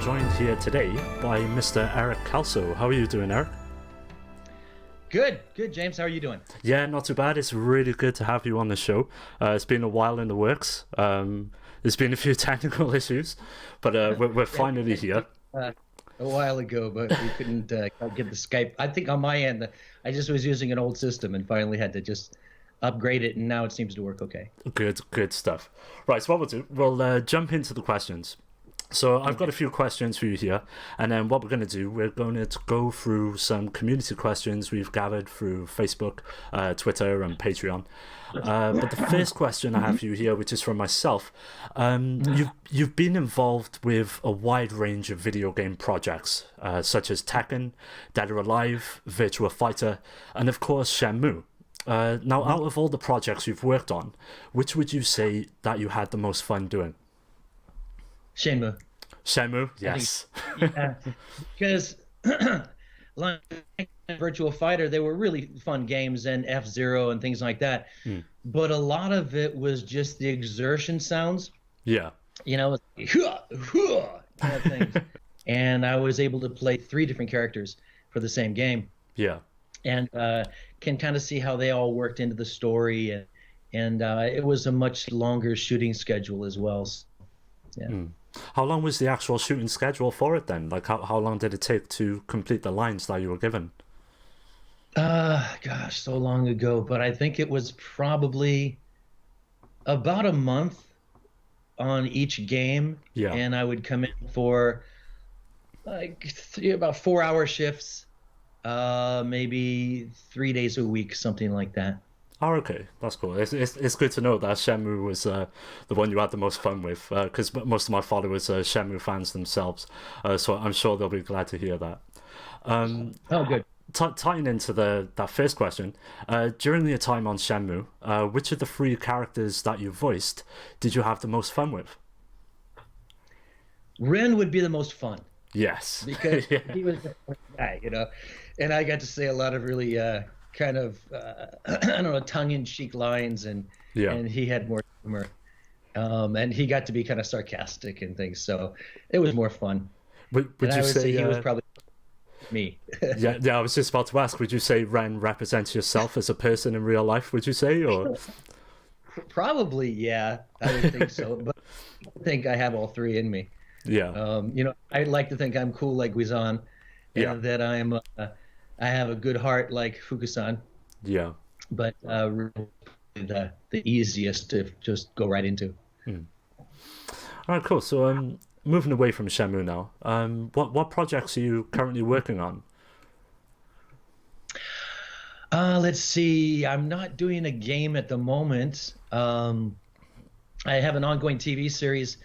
joined here today by Mr. Eric Kelso. How are you doing, Eric? Good, James. How are you doing? Yeah, not too bad. It's really good to have you on the show. It's been a while in the works. There's been a few technical issues, but we're finally here. A while ago, but we couldn't get the Skype. I think on my end, I just was using an old system and finally had to just upgrade it, and now it seems to work okay. Good stuff. Right, so what we'll do, we'll jump into the questions. So I've got a few questions for you here, and then what we're going to do, we're going to go through some community questions we've gathered through Facebook, Twitter, and Patreon. But the first question I have for you here, which is from myself, you've been involved with a wide range of video game projects, such as Tekken, Dead or Alive, Virtua Fighter, and of course Shenmue. Now, out of all the projects you've worked on, which would you say that you had the most fun doing? Shenmue. Shenmue, yes. Yeah, because like Virtua Fighter, they were really fun games, and F-Zero and things like that. But a lot of it was just the exertion sounds. Yeah. You know, kind of things. And I was able to play 3 different characters for the same game. Yeah. And can kind of see how they all worked into the story, and it was a much longer shooting schedule as well. So, yeah. How long was the actual shooting schedule for it then? Like, how long did it take to complete the lines that you were given? Gosh, so long ago, but I think it was probably about a month on each game. Yeah. And I would come in for like about 4-hour shifts, maybe 3 days a week, something like that. Oh, okay, that's cool. It's good to know that Shenmue was the one you had the most fun with, because most of my followers are Shenmue fans themselves, so I'm sure they'll be glad to hear that. Oh, good. Tying into that first question, during your time on Shenmue, which of the 3 characters that you voiced did you have the most fun with? Ren would be the most fun. Yes. Because he was the first guy, you know, and I got to say a lot of really kind of I don't know, tongue-in-cheek lines, and he had more humor, and he got to be kind of sarcastic and things, so it was more fun. Would you say he was probably me? yeah, I was just about to ask, would you say Ren represents yourself as a person in real life, would you say, or? Probably, yeah, I would think so, but I think I have all 3 in me. Yeah. You know, I like to think I'm cool like Guizan, and that I'm I have a good heart like Fukusan. Yeah. But really the easiest to just go right into. All right, cool. So moving away from Shenmue now, what projects are you currently working on? Let's see. I'm not doing a game at the moment. I have an ongoing TV series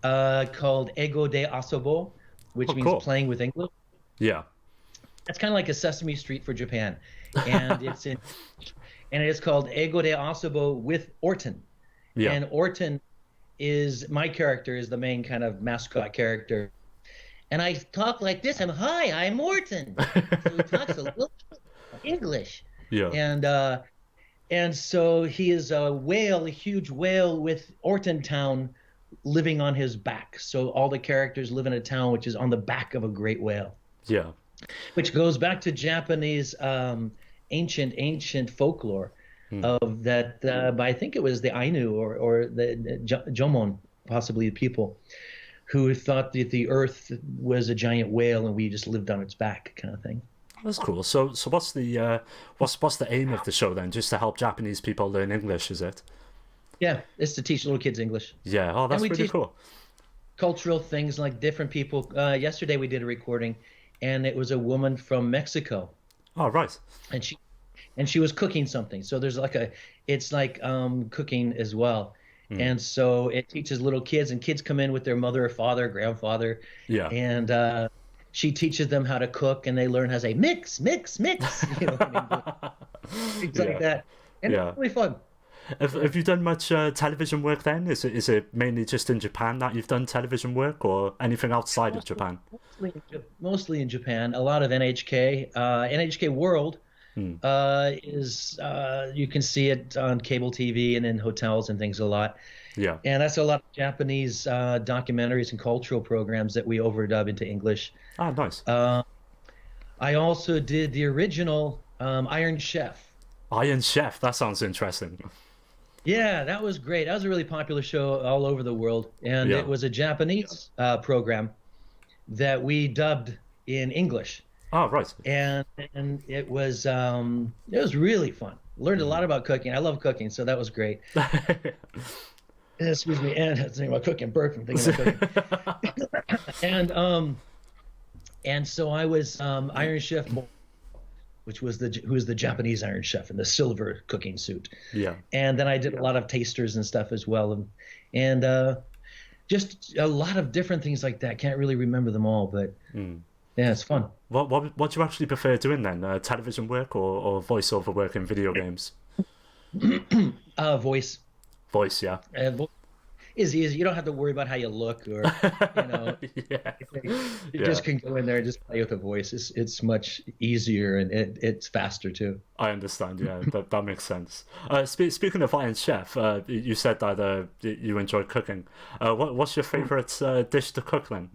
called Ego de Asobo, which means playing with English. Yeah. It's kind of like a Sesame Street for Japan, and it's called Ego de Asobo with Orton. Yeah. And Orton is my character, is the main kind of mascot character, and I talk like this. I'm Orton. So he talks a little English. Yeah. And so he is a whale, a huge whale with Orton Town living on his back. So all the characters live in a town which is on the back of a great whale. Yeah. Which goes back to Japanese ancient folklore of that. But I think it was the Ainu or the Jomon, possibly the people, who thought that the Earth was a giant whale and we just lived on its back, kind of thing. That's cool. So what's the what's the aim of the show then? Just to help Japanese people learn English, is it? Yeah, it's to teach little kids English. Yeah. Oh, that's really cool. Cultural things like different people. Yesterday we did a recording, and it was a woman from Mexico. Oh, right. And she was cooking something. So there's it's like cooking as well. And so it teaches little kids, and kids come in with their mother or father, grandfather. Yeah. And she teaches them how to cook, and they learn how to say mix, mix, mix. You know, things like that. And it's really fun. Have you done much television work then? Is it mainly just in Japan that you've done television work, or anything outside of Japan? Mostly in Japan. A lot of NHK. NHK World is you can see it on cable TV and in hotels and things a lot. Yeah. And that's a lot of Japanese documentaries and cultural programs that we overdub into English. Ah, nice. I also did the original Iron Chef. Iron Chef. That sounds interesting. Yeah, that was great. That was a really popular show all over the world, and Yeah. it was a Japanese program that we dubbed in English, Oh, right. and it was really fun. Learned a lot about cooking. I love cooking, so that was great. Excuse me, and I was thinking about cooking, burp from thinking about cooking. And so I was Iron Chef, which was the Japanese Iron Chef in the silver cooking suit. Yeah. And then I did a lot of tasters and stuff as well, and just a lot of different things like that. Can't really remember them all, but yeah, it's fun. What do you actually prefer doing then? Television work or voiceover work in video games? Voice. Voice, yeah. Is easy. You don't have to worry about how you look, or Yeah. you just can go in there and just play with the voice. It's much easier, and it's faster too. I understand. Yeah, that makes sense. Speaking of Iron Chef, you said that you enjoy cooking. What's your favorite dish to cook then?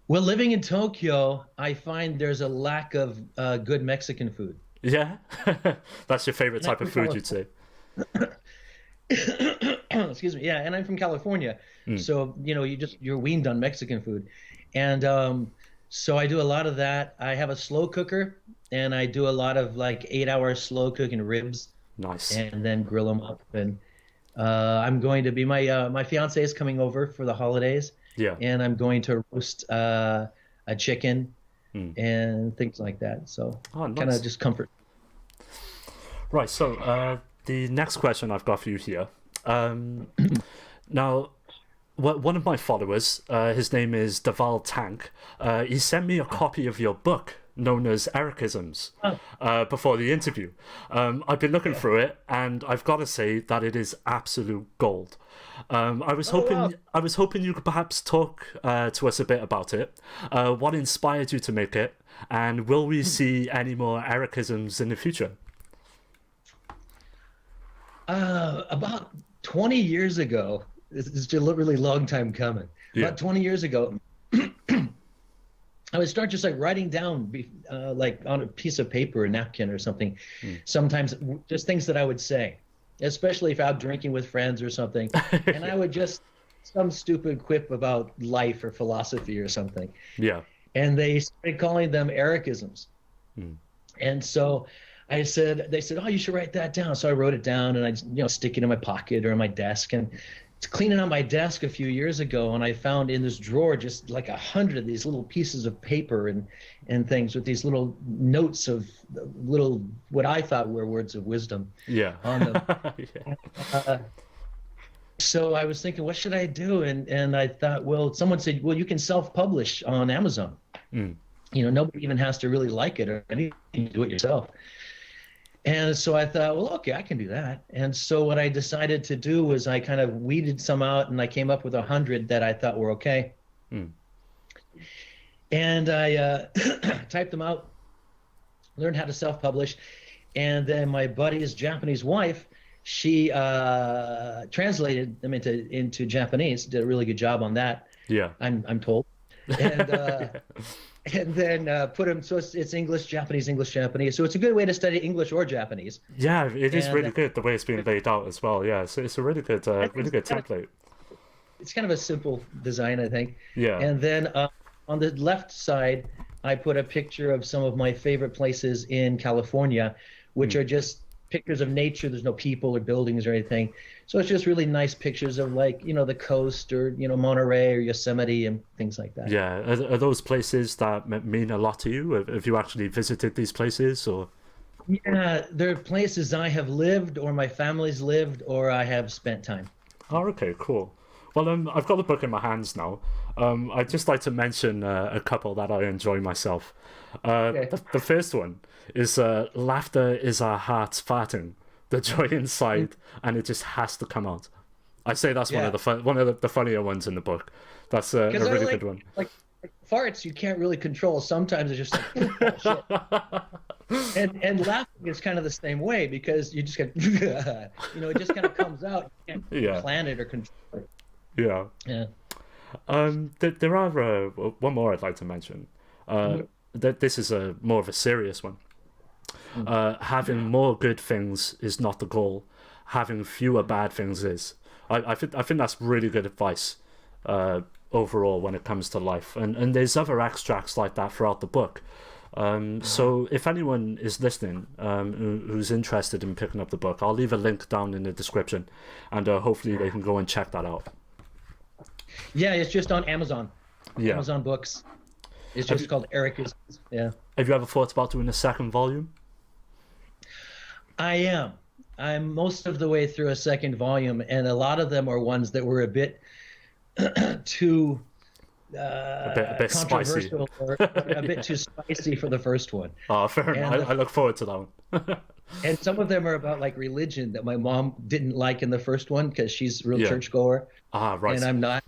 Well, living in Tokyo, I find there's a lack of good Mexican food. Yeah, that's your favorite type of food, you'd say. Excuse me. Yeah, and I'm from California, so you're weaned on Mexican food, and so I do a lot of that. I have a slow cooker, and I do a lot of like 8-hour slow cooking ribs. Nice. And then grill them up. And I'm going to be my fiance is coming over for the holidays. Yeah. And I'm going to roast a chicken and things like that. So nice. Kind of just comfort. Right. So the next question I've got for you here. Now, one of my followers, his name is Deval Tank. He sent me a copy of your book known as Ericisms before the interview. I've been looking through it, and I've got to say that it is absolute gold. I was hoping you could perhaps talk to us a bit about it. What inspired you to make it, and will we see any more Ericisms in the future? About 20 years ago, it's a really long time coming. Yeah. About 20 years ago, I would start just like writing down, like on a piece of paper, a napkin or something. Sometimes just things that I would say, especially if out drinking with friends or something. And I would just some stupid quip about life or philosophy or something. Yeah. And they started calling them Ericisms. And so they said, oh, you should write that down. So I wrote it down, and I stick it in my pocket or on my desk. And it's cleaning out my desk a few years ago, and I found in this drawer just like 100 of these little pieces of paper and things with these little notes of little what I thought were words of wisdom on them. Yeah. So I was thinking, what should I do? And I thought, well, someone said, well, you can self-publish on Amazon. Nobody even has to really like it or anything. You do it yourself. And so I thought, well, okay, I can do that. And so what I decided to do was I kind of weeded some out, and I came up with 100 that I thought were okay. And I typed them out, learned how to self-publish. And then my buddy's Japanese wife, she translated them into Japanese, did a really good job on that. Yeah. I'm told. And and then put them, so it's English, Japanese, English, Japanese. So it's a good way to study English or Japanese. Yeah, it is really good the way it's been laid out as well. Yeah, so it's a really good template. It's kind of a simple design, I think. Yeah. And then on the left side, I put a picture of some of my favorite places in California, which are just pictures of nature. There's no people or buildings or anything. So it's just really nice pictures of like, the coast or, Monterey or Yosemite and things like that. Yeah. Are those places that mean a lot to you? Have you actually visited these places or? Yeah, they're places I have lived or my family's lived or I have spent time. Oh, okay, cool. Well, I've got the book in my hands now. I'd just like to mention a couple that I enjoy myself. Okay. The first one is laughter is our hearts farting, the joy inside, and it just has to come out. I'd say that's one of the funnier ones in the book. That's a really good one. Like farts, you can't really control. Sometimes it's just like, oh, shit. And laughing is kind of the same way because you just get, it just kind of comes out. You can't plan it or control it. Yeah. Yeah. There are one more I'd like to mention. That this is a more of a serious one. Having more good things is not the goal. Having fewer bad things is. I think that's really good advice overall when it comes to life. And there's other extracts like that throughout the book. So if anyone is listening who's interested in picking up the book, I'll leave a link down in the description, and hopefully they can go and check that out. Yeah, it's just on Amazon. Yeah. Amazon Books. It's just called Ericisms. Yeah. Have you ever thought about doing a second volume? I am. I'm most of the way through a second volume, and a lot of them are ones that were a bit too a bit controversial spicy. or a bit too spicy for the first one. Oh, fair enough. I look forward to that one. And some of them are about like religion that my mom didn't like in the first one because she's a real churchgoer. Right. And I'm not.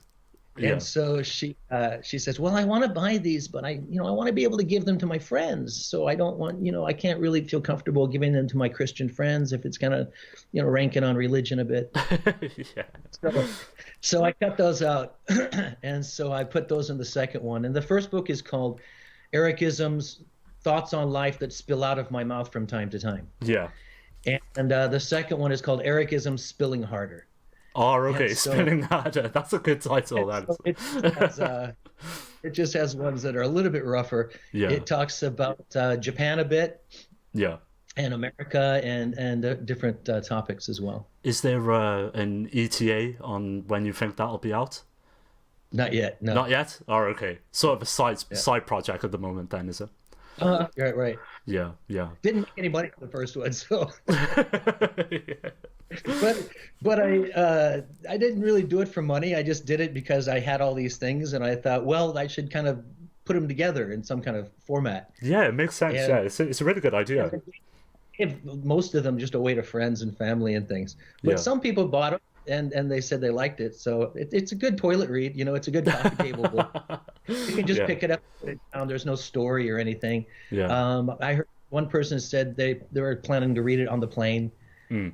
And so she says, well, I want to buy these, but I want to be able to give them to my friends. So I don't want, I can't really feel comfortable giving them to my Christian friends if it's kind of, ranking on religion a bit. So I cut those out. And so I put those in the second one. And the first book is called Ericisms, Thoughts on Life That Spill Out of My Mouth from Time to Time. Yeah. And the second one is called Ericisms, Spilling Harder. Oh, okay, so, Spilling Harder. That's a good title. So it just has ones that are a little bit rougher. Yeah. It talks about Japan a bit. Yeah. And America and different topics as well. Is there an ETA on when you think that'll be out? Not yet. No. Not yet? Oh, okay. Sort of a side project at the moment, then, is it? Right. Yeah. Didn't make any money for the first one, so. But I didn't really do it for money. I just did it because I had all these things, and I thought, well, I should kind of put them together in some kind of format. Yeah, it makes sense. And it's a really good idea. Give most of them just away to friends and family and things. But some people bought them, and they said they liked it. So it's a good toilet read. It's a good coffee table book. You can just pick it up, put it down. There's no story or anything. Yeah. I heard one person said they were planning to read it on the plane.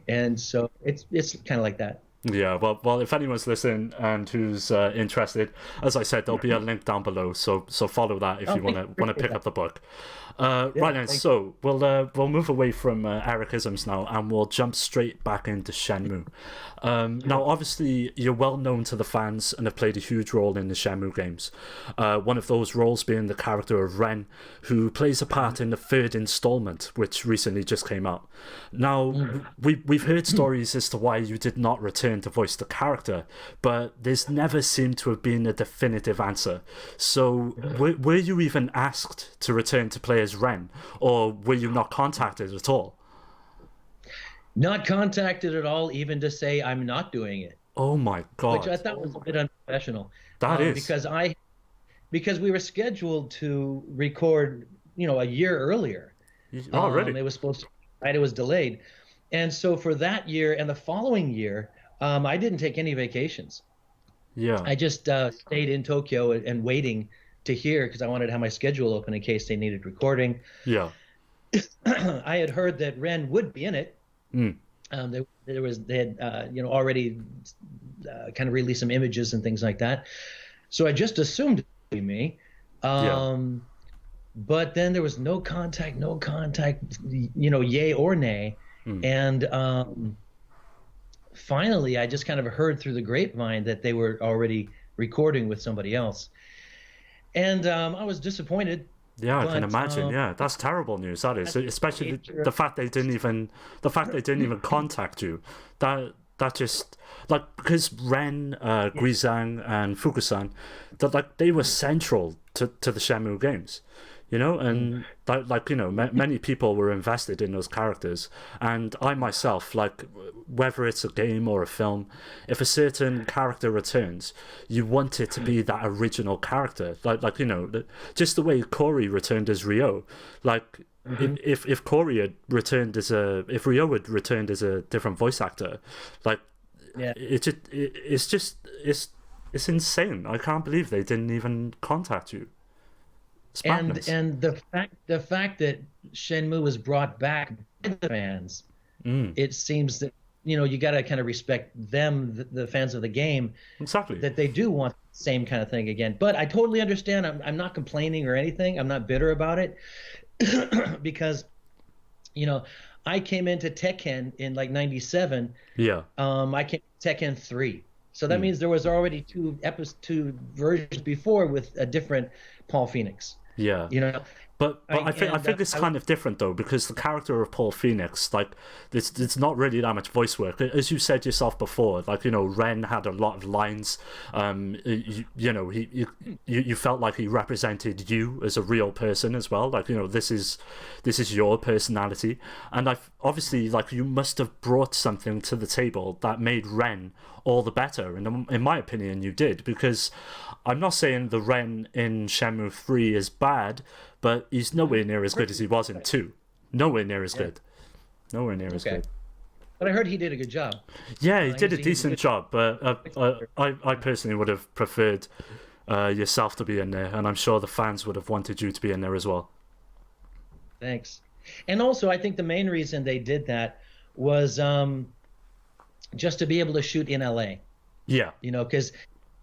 And so it's kind of like that. Yeah, well, if anyone's listening and who's interested, as I said, there'll be a link down below. So follow that if you want to pick up the book. Right then, so we'll move away from Ericisms now, and we'll jump straight back into Shenmue. Now, obviously, you're well known to the fans and have played a huge role in the Shenmue games. One of those roles being the character of Ren, who plays a part in the third installment, which recently just came out. Now, we've heard stories as to why you did not return to voice the character, but there's never seemed to have been a definitive answer. So, were you even asked to return to play as Ren, or were you not contacted at all? Not contacted at all, even to say I'm not doing it. Oh my God! Which I thought was a bit unprofessional. That is because we were scheduled to record, a year earlier. Oh, really? It was supposed to, right? It was delayed, and so for that year and the following year, I didn't take any vacations. Yeah. I just stayed in Tokyo and waiting to hear because I wanted to have my schedule open in case they needed recording. Yeah. I had heard that Ren would be in it. They had already kind of released some images and things like that, so I just assumed it would be me. But then there was no contact, yay or nay, and finally I just kind of heard through the grapevine that they were already recording with somebody else, and I was disappointed. Yeah, I can imagine. Yeah, that's terrible news. That is, especially the fact they didn't even contact you. That just because Ren, Guizhang, and Fukusan, they were central to the Shenmue games. And many people were invested in those characters, and I myself, whether it's a game or a film, if a certain character returns, you want it to be that original character, just the way Corey returned as Ryo. If Corey had returned if Ryo had returned as a different voice actor, it's insane. I can't believe they didn't even contact you. It's and madness. and the fact that Shenmue was brought back by the fans, it seems that you got to kind of respect them, the fans of the game, Exactly. that they do want the same kind of thing again. But I totally understand. I'm not complaining or anything. I'm not bitter about it because you know I came into Tekken in like '97. Yeah. I came to Tekken 3. So that means there was already two versions before with a different Paul Phoenix. Yeah. You know, But I think it's kind of different though, because the character of Paul Phoenix, like, it's not really that much voice work. As you said yourself before, like, Ren had a lot of lines. You felt like he represented you as a real person as well. Like, this is your personality, and obviously, like, you must have brought something to the table that made Ren all the better. And in my opinion, you did, because I'm not saying the Ren in Shenmue 3 is bad, but he's nowhere near as good as he was in 2. Nowhere near as good. Nowhere near as good. But I heard he did a good job. Yeah, he did a decent job, but I personally would have preferred yourself to be in there, and I'm sure the fans would have wanted you to be in there as well. Thanks. And also, I think the main reason they did that was just to be able to shoot in LA. Yeah. Because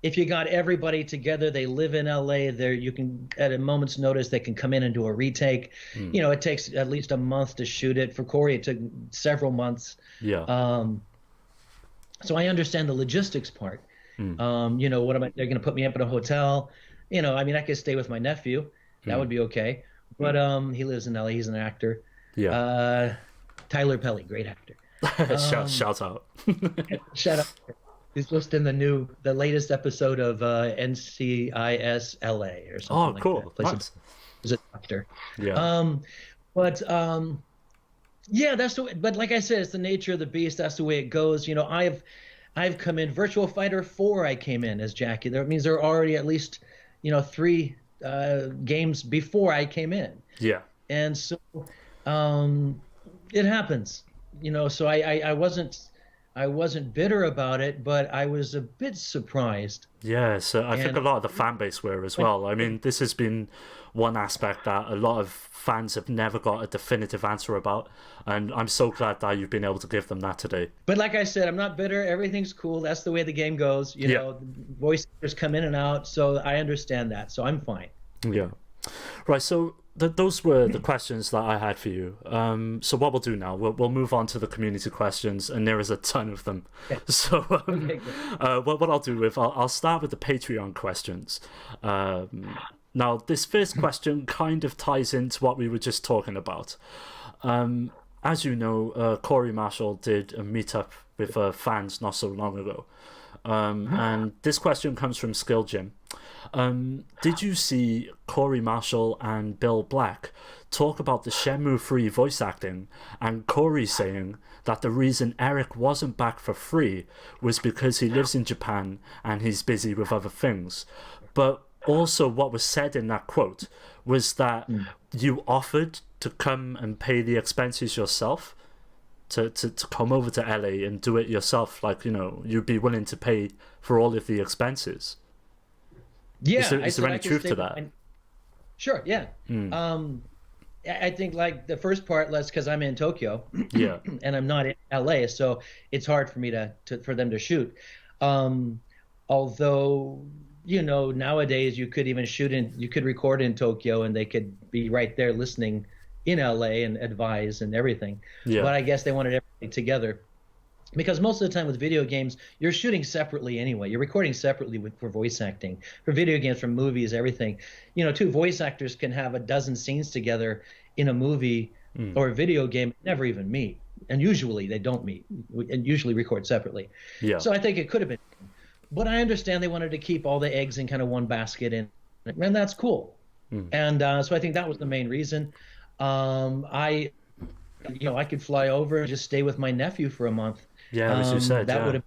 if you got everybody together, they live in LA, you can, at a moment's notice, they can come in and do a retake. It takes at least a month to shoot it. For Corey, it took several months. Yeah. So I understand the logistics part. What am I? They're going to put me up in a hotel. I could stay with my nephew. That would be okay. But he lives in LA. He's an actor. Yeah. Tyler Pelly, great actor. Shout out. Shout out. He's just in the latest episode of NCIS LA or something like cool. that. Nice. He's a doctor. Yeah. Yeah, that's the way, but like I said, it's the nature of the beast. That's the way it goes. I've come in Virtua Fighter 4. I came in as Jackie. That means there are already at least 3 games before I came in. Yeah. And so it happens. So I wasn't bitter about it, but I was a bit surprised. Yeah, so I think a lot of the fan base were as well. I mean, this has been one aspect that a lot of fans have never got a definitive answer about, and I'm so glad that you've been able to give them that today. But like I said, I'm not bitter. Everything's cool. That's the way the game goes. Voice actors come in and out, so I understand that. So I'm fine. Yeah. Right, so those were the questions that I had for you. So what we'll do now, we'll move on to the community questions, and there is a ton of them. Okay. So what I'll do with I'll start with the Patreon questions. Now this first question kind of ties into what we were just talking about. As you know, Corey Marshall did a meetup with fans not so long ago. And this question comes from Skill Jim. Did you see Corey Marshall and Bill Black talk about the Shenmue 3 voice acting, and Corey saying that the reason Eric wasn't back for free was because he lives in Japan and he's busy with other things? But also what was said in that quote was that you offered to come and pay the expenses yourself, to come over to LA and do it yourself, like, you'd be willing to pay for all of the expenses. Yeah, is there any truth to that? Sure, yeah. I think like the first part, less because I'm in Tokyo, yeah, and I'm not in LA, so it's hard for me for them to shoot. Although nowadays you could even you could record in Tokyo, and they could be right there listening in LA and advise and everything. Yeah. But I guess they wanted everything together. Because most of the time with video games, you're shooting separately anyway. You're recording separately for voice acting. For video games, for movies, everything. 2 voice actors can have a dozen scenes together in a movie or a video game, never even meet. And usually they don't meet, and usually record separately. Yeah. So I think it could have been. But I understand they wanted to keep all the eggs in kind of one basket, and that's cool. And so I think that was the main reason. I could fly over and just stay with my nephew for a month. Yeah, as you said, that would have.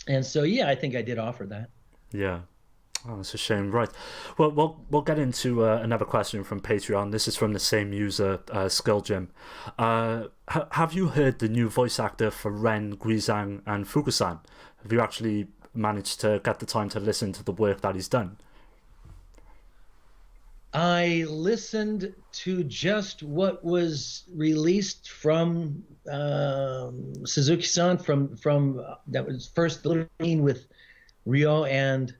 And so, I think I did offer that. Yeah. Oh, that's a shame. Right. Well, we'll get into another question from Patreon. This is from the same user, Skill Jim. Have you heard the new voice actor for Ren, Guizhang, and Fukusan? Have you actually managed to get the time to listen to the work that he's done? I listened to just what was released from Suzuki-san from that was first the scene with Ryo and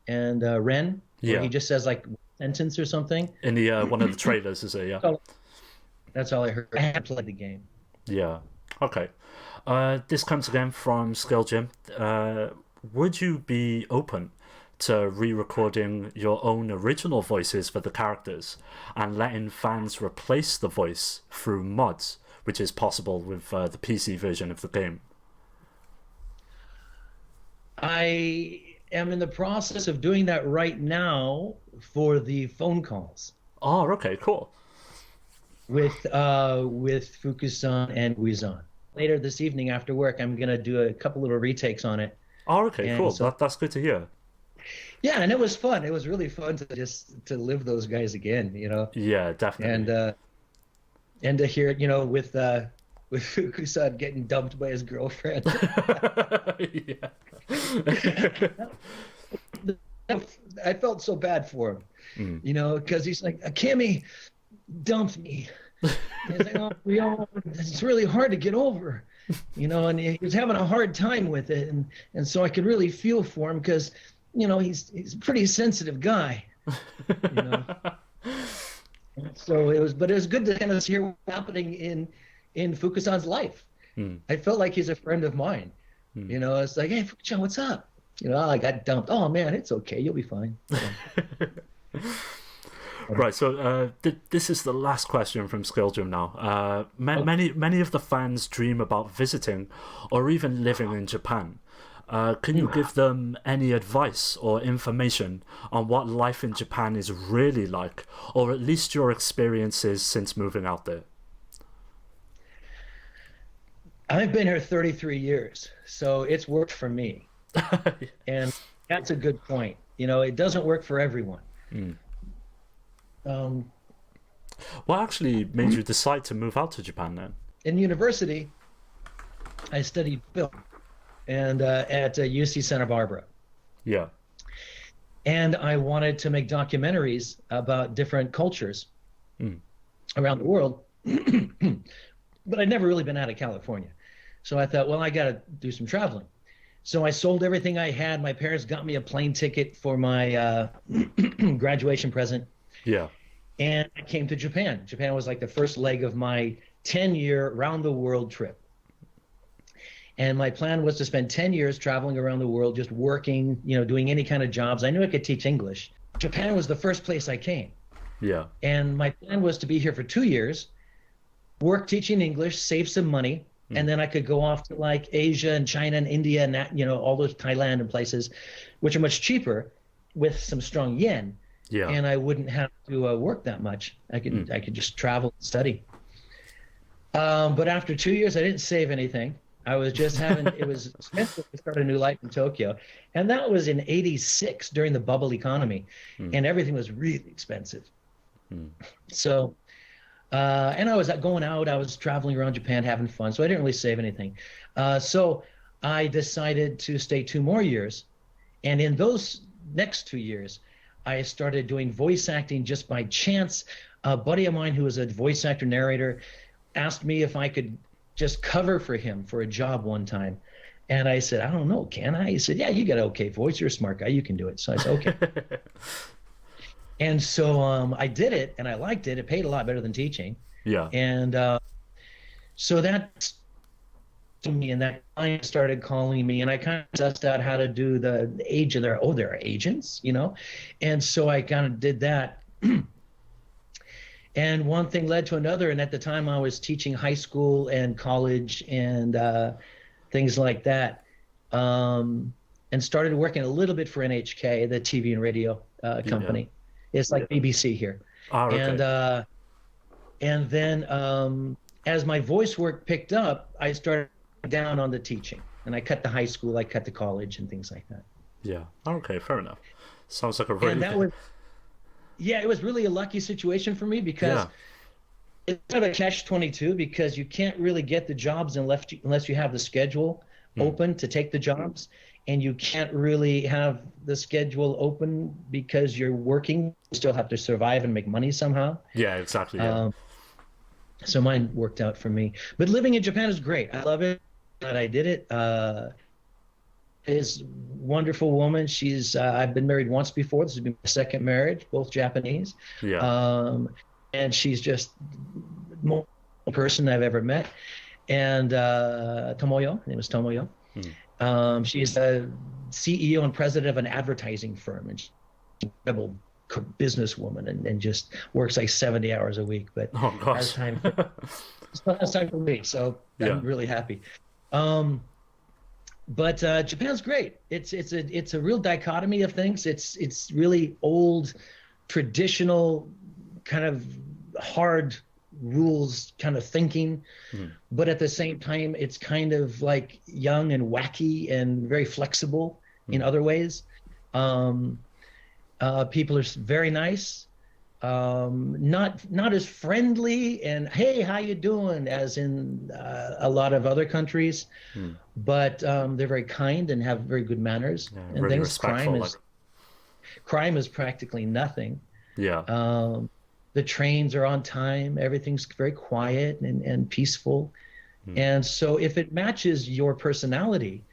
Ren, where he just says like sentence or something in the one of the trailers, is it? Yeah. That's all I heard. I had played the game. Yeah. Okay. This comes again from Skill Jim. Would you be open to re-recording your own original voices for the characters and letting fans replace the voice through mods, which is possible with the PC version of the game? I am in the process of doing that right now for the phone calls. Oh, okay, cool. With Fukusan and Guizan. Later this evening after work, I'm going to do a couple little retakes on it. Oh, okay, cool. So, that's good to hear. Yeah, and it was fun. It was really fun to live those guys again, you know. Yeah, definitely. And to hear it, you know, with Fukusan getting dumped by his girlfriend. Yeah. I felt so bad for him, you know, because he's like, Kimmy dumped me. He's like, oh, it's really hard to get over, you know, and he was having a hard time with it, and so I could really feel for him because, you know, he's a pretty sensitive guy, you know. So it was good to kind of hear what's happening in Fukusan's life. I felt like he's a friend of mine, you know. It's like, hey, Fukusan, what's up? You know, I got dumped. Oh man, it's okay. You'll be fine. Right, so this is the last question from Skilljim now. Many of the fans dream about visiting or even living in Japan. Can you give them any advice or information on what life in Japan is really like, or at least your experiences since moving out there? I've been here 33 years, so it's worked for me. And that's a good point. You know, it doesn't work for everyone. What actually made you decide to move out to Japan then? In university, I studied film and at UC Santa Barbara. Yeah. And I wanted to make documentaries about different cultures around the world, but I'd never really been out of California. So I thought, well, I got to do some traveling. So I sold everything I had. My parents got me a plane ticket for my graduation present. Yeah. And I came to Japan. Japan was like the first leg of my 10-year round-the-world trip. And my plan was to spend 10 years traveling around the world, just working, you know, doing any kind of jobs. I knew I could teach English. Japan was the first place I came. Yeah. And my plan was to be here for 2 years, work teaching English, save some money, and then I could go off to like Asia and China and India and that, you know, all those Thailand and places, which are much cheaper with some strong yen. Yeah. And I wouldn't have to work that much. I could just travel and study. But after 2 years, I didn't save anything. I was just it was expensive to start a new life in Tokyo. And that was in '86 during the bubble economy. And everything was really expensive. So, and I was going out, I was traveling around Japan, having fun. So I didn't really save anything. So I decided to stay 2 more years. And in those next 2 years, I started doing voice acting just by chance. A buddy of mine who was a voice actor narrator asked me if I could just cover for him for a job one time. And I said, I don't know, can I? He said, yeah, you got an okay voice. You're a smart guy. You can do it. So I said, okay. And so I did it, and I liked it. It paid a lot better than teaching. Yeah. And so that to me, and that client started calling me, and I kind of sussed out how to do the agent. There are agents, you know? And so I kind of did that. And one thing led to another, and at the time I was teaching high school and college and things like that, and started working a little bit for NHK, the TV and radio company. Yeah. It's like BBC here. Oh, okay. And then as my voice work picked up, I started down on the teaching, and I cut the high school, I cut the college and things like that. Yeah. Okay, fair enough. Sounds like a really... And that was... Yeah, it was really a lucky situation for me because it's kind of a catch-22 because you can't really get the jobs unless you have the schedule open to take the jobs, and you can't really have the schedule open because you're working. You still have to survive and make money somehow. Yeah, exactly. Yeah. So mine worked out for me. But living in Japan is great. I love it that I did it. Is wonderful woman. She's I've been married once before. This would be my second marriage, both Japanese. Yeah. And she's just the most person I've ever met. And Tomoyo, her name is Tomoyo. She's a CEO and president of an advertising firm, and she's an incredible businesswoman, and just works like 70 hours a week. But has time. Has time for me, so I'm really happy. But Japan's great. It's a real dichotomy of things. It's really old, traditional, kind of hard rules kind of thinking, but at the same time it's kind of like young and wacky and very flexible in other ways. People are very nice, not as friendly and hey, how you doing as in a lot of other countries, but they're very kind and have very good manners, and really things. Crime is practically nothing. The trains are on time. Everything's very quiet and peaceful. And so if it matches your personality,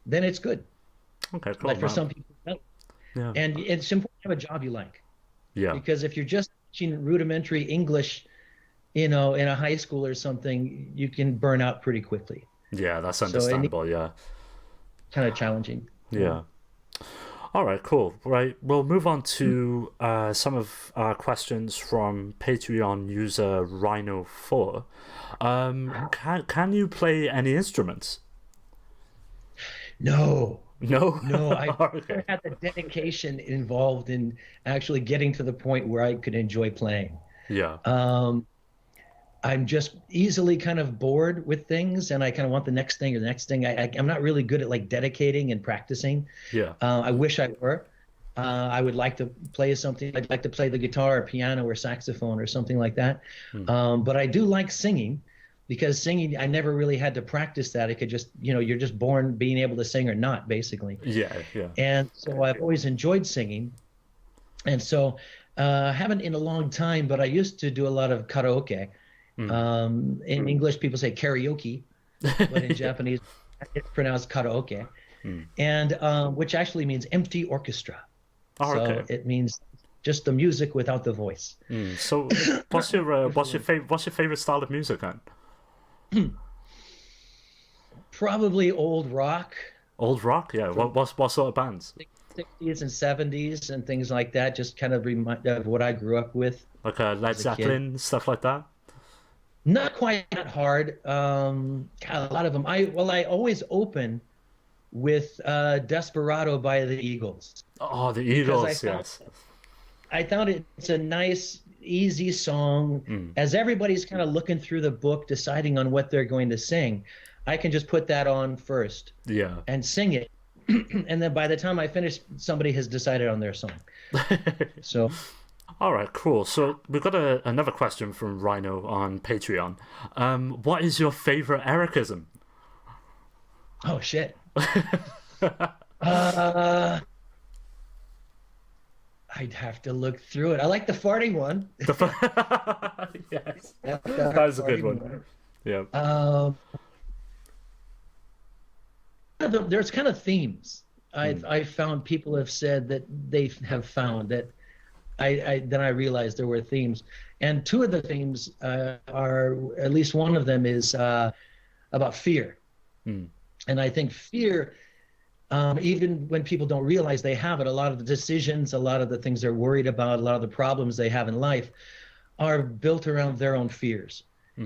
then it's good. Okay, cool. But for some people, no. And it's important to have a job you like. Because if you're just teaching rudimentary English, in a high school or something, you can burn out pretty quickly. Yeah, that's understandable. Kind of challenging. All right, cool. Right, we'll move on to some of our questions from Patreon user Rhino4. Can you play any instruments? No. I never had the dedication involved in actually getting to the point where I could enjoy playing. I'm just easily kind of bored with things, and I kind of want the next thing or the next thing. I'm not really good at like dedicating and practicing. I wish I were. I would like to play something. I'd like to play the guitar or piano or saxophone or something like that. But I do like singing, because singing, I never really had to practice that. I could just, you're just born being able to sing or not, basically. And so I've always enjoyed singing. And so haven't in a long time, but I used to do a lot of karaoke. In English, people say karaoke, but in Japanese, it's pronounced karaoke, and which actually means empty orchestra. So it means just the music without the voice. So, what's your favorite style of music then? Probably old rock. Old rock, yeah. What sort of bands? 60s and 70s and things like that. Just kind of remind of what I grew up with. Like Led Zeppelin, stuff like that. Not quite that hard. A lot of them. I always open with Desperado by the Eagles. Oh, the Eagles, yes. I found it's a nice, easy song. As everybody's kind of looking through the book, deciding on what they're going to sing, I can just put that on first and sing it. And then by the time I finish, somebody has decided on their song. So... All right, cool. So we've got another question from Rhino on Patreon. What is your favorite Ericism? Oh, shit. I'd have to look through it. I like the farting one. Yes. That is a good one. Yeah. There's kind of themes. I've found people have said that they have found that then I realized there were themes, and two of the themes are, at least one of them is about fear. And I think fear, even when people don't realize they have it, a lot of the decisions, a lot of the things they're worried about, a lot of the problems they have in life are built around their own fears.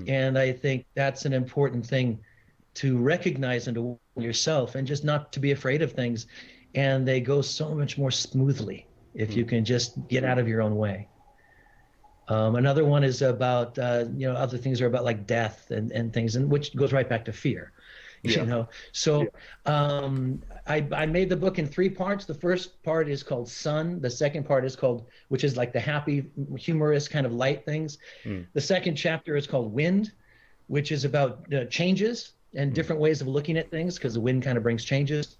And I think that's an important thing to recognize and to yourself, and just not to be afraid of things. And they go so much more smoothly if you can just get out of your own way. Another one is about, other things are about like death and things, and which goes right back to fear, So I made the book in 3 parts. The first part is called Sun. The second part is called, which is like the happy, humorous kind of light things. The second chapter is called Wind, which is about changes and different ways of looking at things, because the wind kind of brings changes.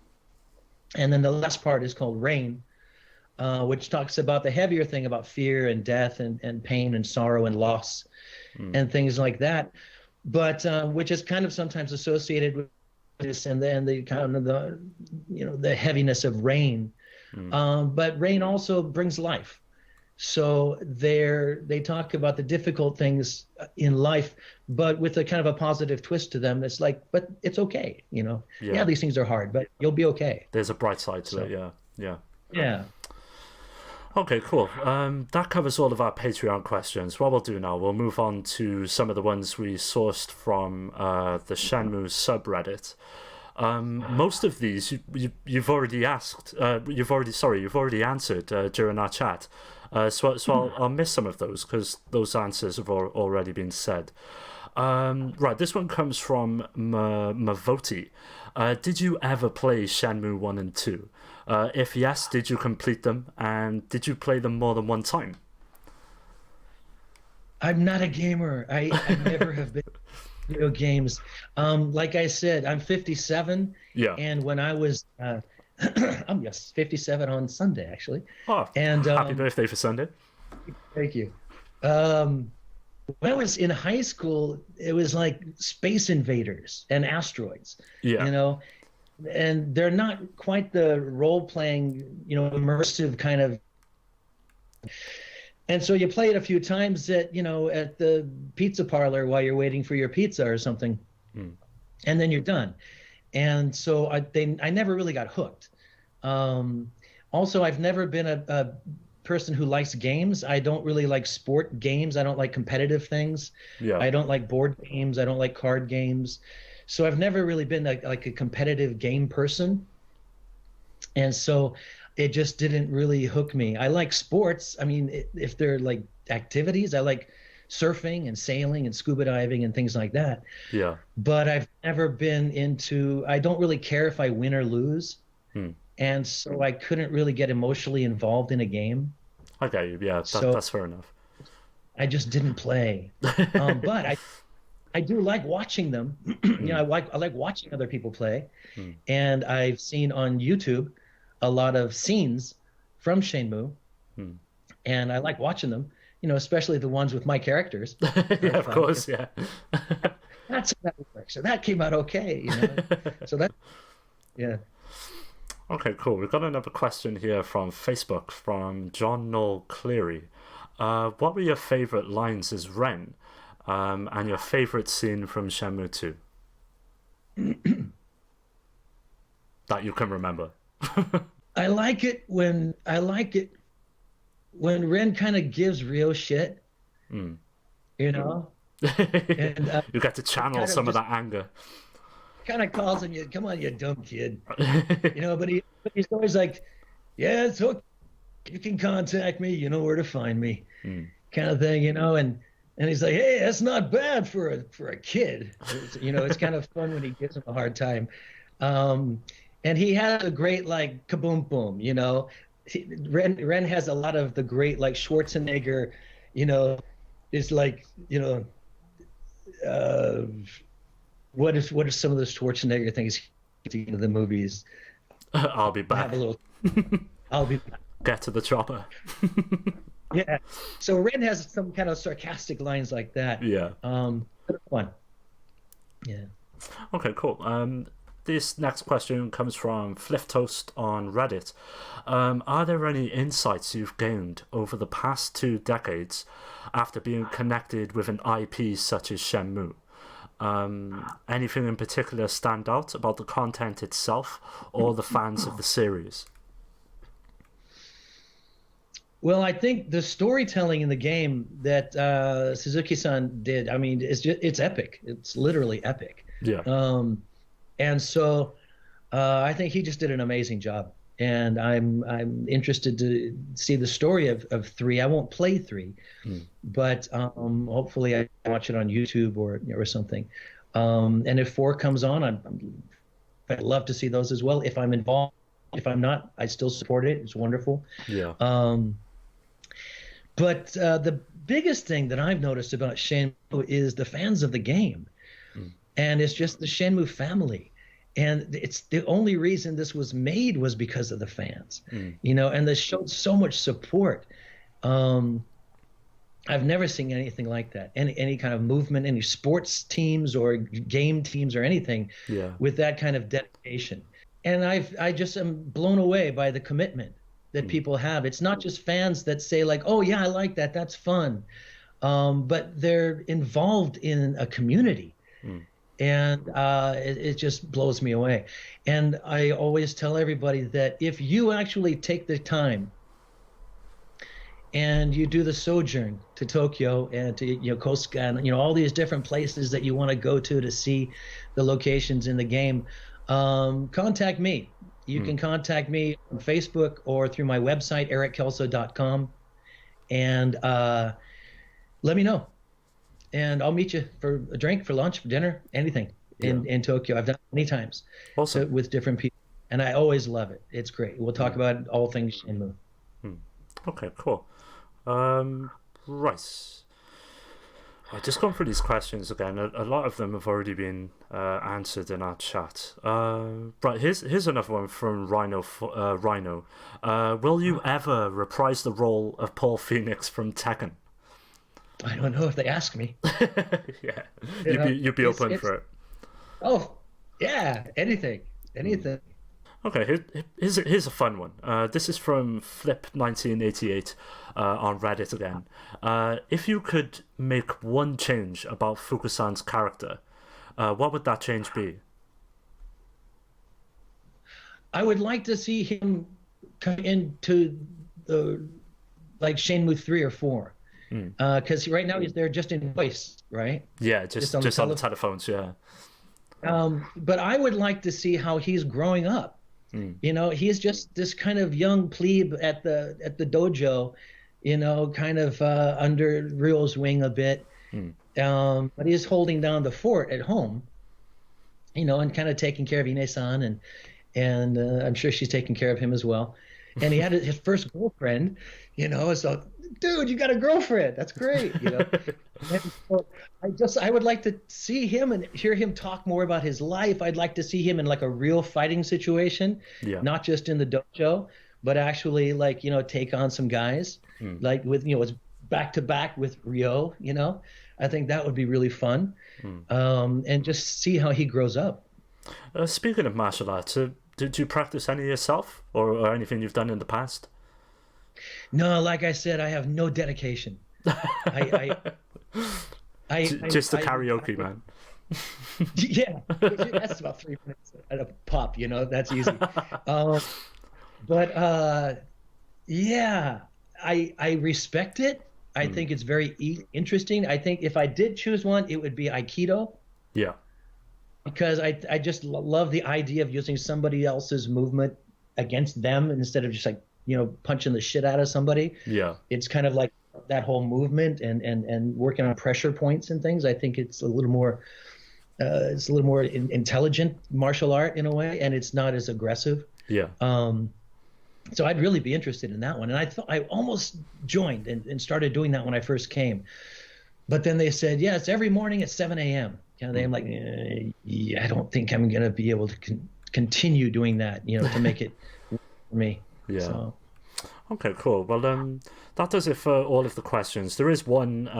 And then the last part is called Rain, which talks about the heavier thing about fear and death and pain and sorrow and loss and things like that. But which is kind of sometimes associated with this and the kind of the heaviness of rain. But rain also brings life. So they talk about the difficult things in life, but with a kind of a positive twist to them. It's like, but it's okay, Yeah, these things are hard, but you'll be okay. There's a bright side to it, yeah. Yeah. Okay, cool. That covers all of our Patreon questions. What we'll do now, we'll move on to some of the ones we sourced from the Shenmue subreddit. Most of these you've already asked. You've already answered during our chat. So I'll miss some of those because those answers have already been said. Right, this one comes from Mavoti. Did you ever play Shenmue 1 and 2? If yes, did you complete them? And did you play them more than one time? I'm not a gamer. I never have been video games. Like I said, I'm 57. Yeah. And when I was, I'm 57 on Sunday, actually. Oh, and happy birthday for Sunday. Thank you. When I was in high school, it was like Space Invaders and Asteroids. Yeah. And they're not quite the role-playing, immersive kind of. And so you play it a few times at the pizza parlor while you're waiting for your pizza or something, and then you're done. And so I never really got hooked. Also, I've never been a person who likes games. I don't really like sport games. I don't like competitive things. Yeah. I don't like board games. I don't like card games. So I've never really been like a competitive game person. And so it just didn't really hook me. I like sports. I mean, if they're like activities, I like surfing and sailing and scuba diving and things like that. Yeah. But I've never been into, I don't really care if I win or lose. And so I couldn't really get emotionally involved in a game. Okay, yeah, that's fair enough. I just didn't play. But I do like watching them. I like watching other people play. And I've seen on YouTube a lot of scenes from Shenmue. And I like watching them, especially the ones with my characters. Yeah, of course, yeah. That's how that works. So that came out okay, So that, yeah. Okay, cool. We've got another question here from Facebook from John Noel Cleary. What were your favorite lines as Ren, and your favorite scene from Shenmue 2 that you can remember? I like it when Ren kind of gives real shit, And, you get to channel some of that anger. Kind of calls him, come on, you dumb kid. But he's always like, yeah, it's okay. You can contact me. You know where to find me, kind of thing, And he's like, hey, that's not bad for a kid. It's kind of fun when he gives him a hard time. And he had a great like kaboom boom. Ren has a lot of the great like Schwarzenegger. Is like What are some of the Schwarzenegger things in the movies? I'll be back. I'll be back. Get to the chopper. Yeah. So Ren has some kind of sarcastic lines like that. Yeah. Fun. Yeah. Okay, cool. This next question comes from Fliff Toast on Reddit. Are there any insights you've gained over the past 2 decades after being connected with an IP such as Shenmue? Anything in particular stand out about the content itself or the fans of the series? Well, I think the storytelling in the game that Suzuki-san did, I mean, it's epic. It's literally epic. Yeah. And so I think he just did an amazing job. And I'm interested to see the story of 3. I won't play 3, but hopefully I watch it on YouTube or something. And if 4 comes on, I'd love to see those as well. If I'm involved, if I'm not, I still support it. It's wonderful. Yeah. But the biggest thing that I've noticed about Shenmue is the fans of the game. and it's just the Shenmue family. And it's the only reason this was made was because of the fans, and they showed so much support. I've never seen anything like that. Any kind of movement, any sports teams or game teams or anything with that kind of dedication. And I just am blown away by the commitment that people have. It's not just fans that say like, oh yeah, I like that, that's fun. But they're involved in a community. And it just blows me away. And I always tell everybody that if you actually take the time and you do the sojourn to Tokyo and to Yokosuka and all these different places that you want to go to see the locations in the game, contact me. You can contact me on Facebook or through my website, erickelso.com, and let me know. And I'll meet you for a drink, for lunch, for dinner, anything in Tokyo. I've done it many times with different people, and I always love it. It's great. We'll talk about all things Shenmue. Okay, cool. Right. I've just gone through these questions again. A lot of them have already been answered in our chat. Right, here's another one from Rhino. Will you ever reprise the role of Paul Phoenix from Tekken? I don't know if they ask me. Yeah, you'd be open for it. Oh, yeah, anything. Okay, here's a fun one. This is from Flip1988 on Reddit again. If you could make one change about Fukusan's character, what would that change be? I would like to see him come into the Shenmue 3 or 4. Because right now he's there just in voice, right? Yeah, just on the telephones, yeah. But I would like to see how he's growing up. He's just this kind of young plebe at the dojo, kind of under Ryo's wing a bit. But he's holding down the fort at home, and kind of taking care of Ine-san, and I'm sure she's taking care of him as well. And he had his first girlfriend, so, dude, you got a girlfriend. That's great. And so I would like to see him and hear him talk more about his life. I'd like to see him in like a real fighting situation, not just in the dojo, but actually take on some guys, like with, it's back to back with Ryo, I think that would be really fun. And just see how he grows up. Speaking of martial arts, did you practice any yourself or anything you've done in the past? No, like I said, I have no dedication. Just the karaoke, man. Yeah, that's about 3 minutes at a pop. That's easy. But yeah, I respect it. I think it's very interesting. I think if I did choose one, it would be Aikido. Yeah. Because I just love the idea of using somebody else's movement against them instead of just punching the shit out of somebody. Yeah. It's kind of like that whole movement and working on pressure points and things. I think it's a little more intelligent martial art in a way, and it's not as aggressive. Yeah. So I'd really be interested in that one. And I almost joined and started doing that when I first came. But then they said, yeah, it's every morning at 7 a.m. I'm like, yeah, I don't think I'm going to be able to continue doing that, to make it work for me. Yeah. So. Okay, cool. Well, that does it for all of the questions. There is one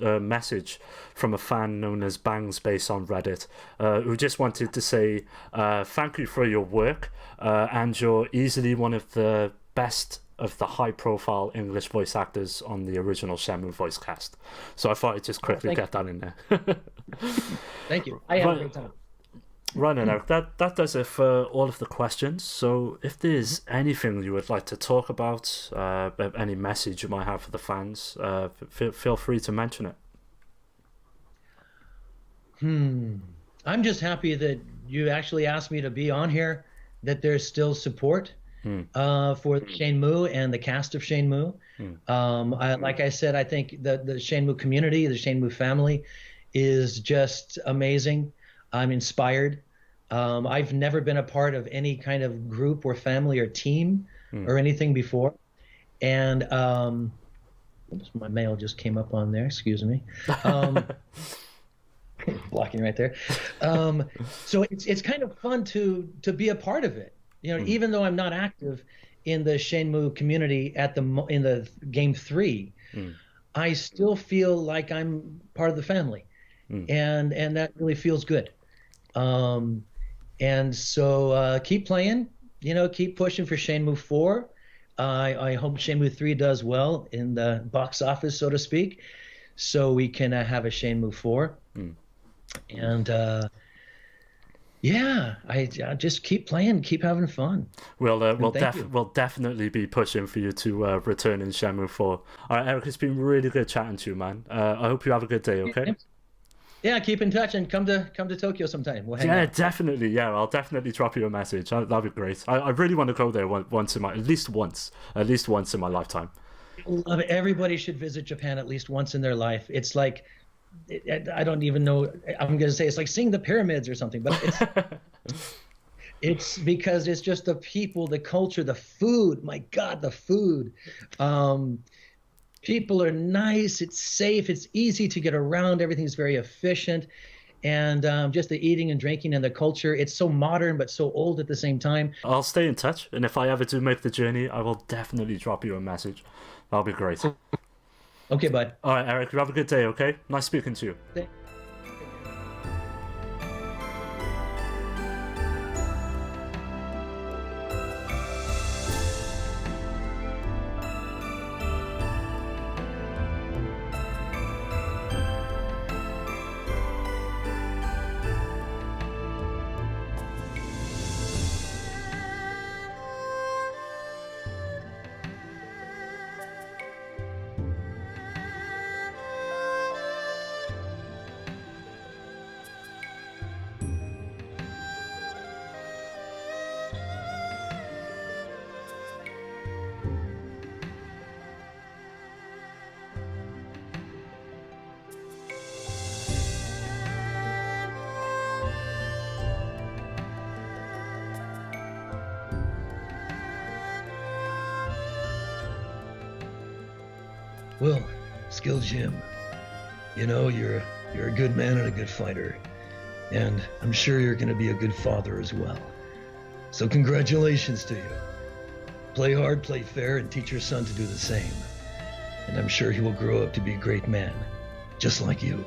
message from a fan known as Bang Space on Reddit, who just wanted to say thank you for your work, and you're easily one of the best of the high-profile English voice actors on the original Shenmue voice cast. So I thought I'd just quickly get that in there. Thank you. I had a great time. Right, and Eric, that does it for all of the questions. So if there's anything you would like to talk about, any message you might have for the fans, feel free to mention it. I'm just happy that you actually asked me to be on here, that there's still support for Shenmue and the cast of Shenmue. Like I said, I think the Shenmue community, the Shenmue family is just amazing. I'm inspired. I've never been a part of any kind of group or family or team or anything before. And my mail just came up on there, excuse me. blocking right there. So it's kind of fun to be a part of it. Even though I'm not active in the Shenmue community in the game 3, I still feel like I'm part of the family, and that really feels good. And so keep playing, keep pushing for Shenmue 4. I hope Shenmue 3 does well in the box office, so to speak, so we can have a Shenmue 4. And yeah, I just keep playing, keep having fun. We'll definitely be pushing for you to return in Shenmue 4. All right, Eric, it's been really good chatting to you, man. I hope you have a good day, okay? Yeah, keep in touch and come to Tokyo sometime. We'll hang out. Definitely. Yeah, I'll definitely drop you a message. That'd be great. I really want to go there at least once in my lifetime. Love it. Everybody should visit Japan at least once in their life. It's like, I don't even know. I'm going to say it's like seeing the pyramids or something, but it's because it's just the people, the culture, the food. My God, the food. People are nice. It's safe. It's easy to get around. Everything's very efficient. And just the eating and drinking and the culture, it's so modern but so old at the same time. I'll stay in touch. And if I ever do make the journey, I will definitely drop you a message. That'll be great. Okay, bud. All right, Eric, you have a good day, okay? Nice speaking to you. Well, Skill Jim, you're a good man and a good fighter, and I'm sure you're going to be a good father as well. So congratulations to you. Play hard, play fair, and teach your son to do the same. And I'm sure he will grow up to be a great man, just like you.